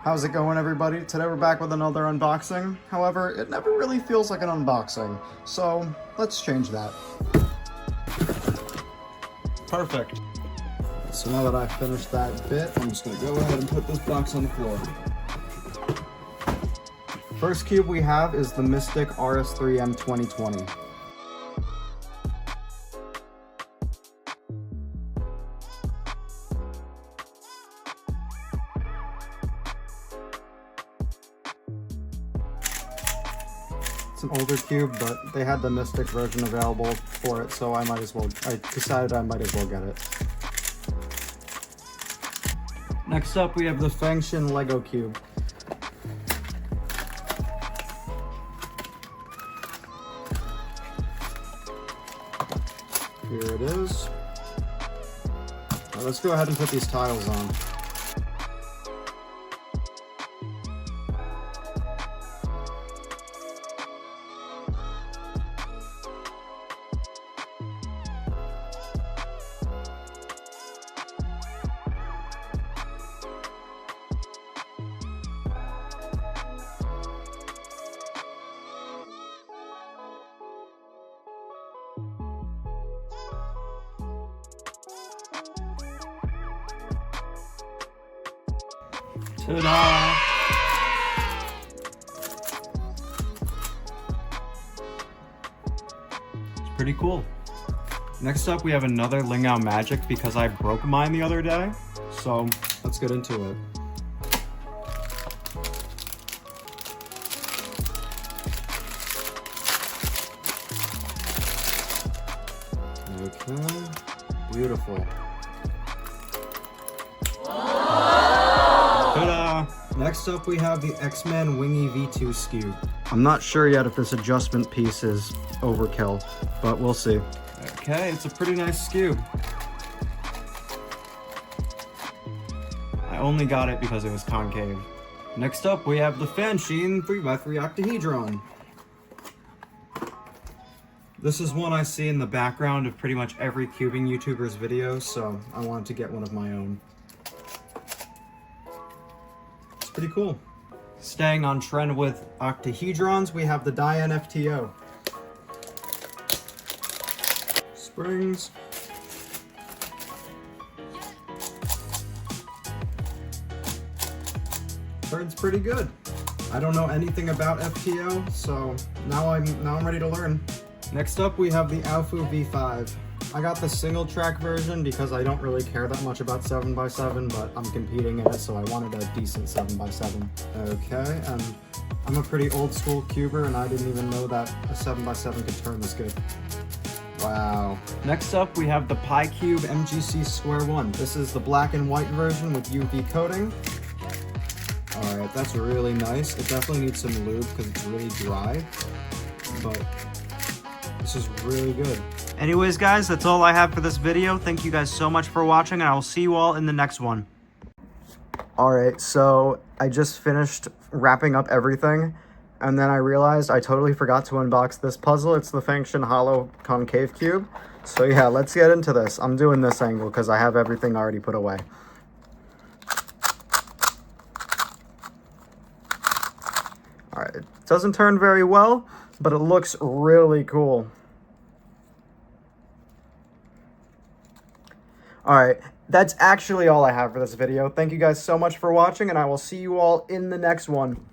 How's it going, everybody? Today we're back with another unboxing. However, it never really feels like an unboxing, so let's change that. Perfect. So now that I've finished that bit, I'm just gonna go ahead and put this box on the floor. First cube we have is the Mystic RS3M 2020. It's an older cube, but they had the Mystic version available for it, so I decided I might as well get it. Next up, we have the Fengshin Lego cube. Here it is. Now let's go ahead and put these tiles on. Ta-da! It's pretty cool. Next up, we have another Lingao Magic because I broke mine the other day. So let's get into it. Okay, beautiful. Next up, we have the X-Men Wingy V2 SKU. I'm not sure yet if this adjustment piece is overkill, but we'll see. Okay, it's a pretty nice SKU. I only got it because it was concave. Next up, we have the Fanshin 3x3 octahedron. This is one I see in the background of pretty much every cubing YouTuber's videos, so I wanted to get one of my own. Pretty cool. Staying on trend with octahedrons, we have the Diane FTO. Springs. Turn's pretty good. I don't know anything about FTO, so now I'm ready to learn. Next up, we have the Aofu V5. I got the single track version because I don't really care that much about 7x7, but I'm competing in it, so I wanted a decent 7x7. Okay, and I'm a pretty old school cuber, and I didn't even know that a 7x7 could turn this good. Wow. Next up, we have the PiCube MGC Square 1. This is the black and white version with UV coating. Alright, that's really nice. It definitely needs some lube because it's really dry, but this is really good. Anyways, guys, that's all I have for this video. Thank you guys so much for watching, and I will see you all in the next one. Alright, so I just finished wrapping up everything, and then I realized I totally forgot to unbox this puzzle. It's the Fengshin Hollow Concave Cube. So yeah, let's get into this. I'm doing this angle because I have everything already put away. Alright, it doesn't turn very well, but it looks really cool. Alright, that's actually all I have for this video. Thank you guys so much for watching, and I will see you all in the next one.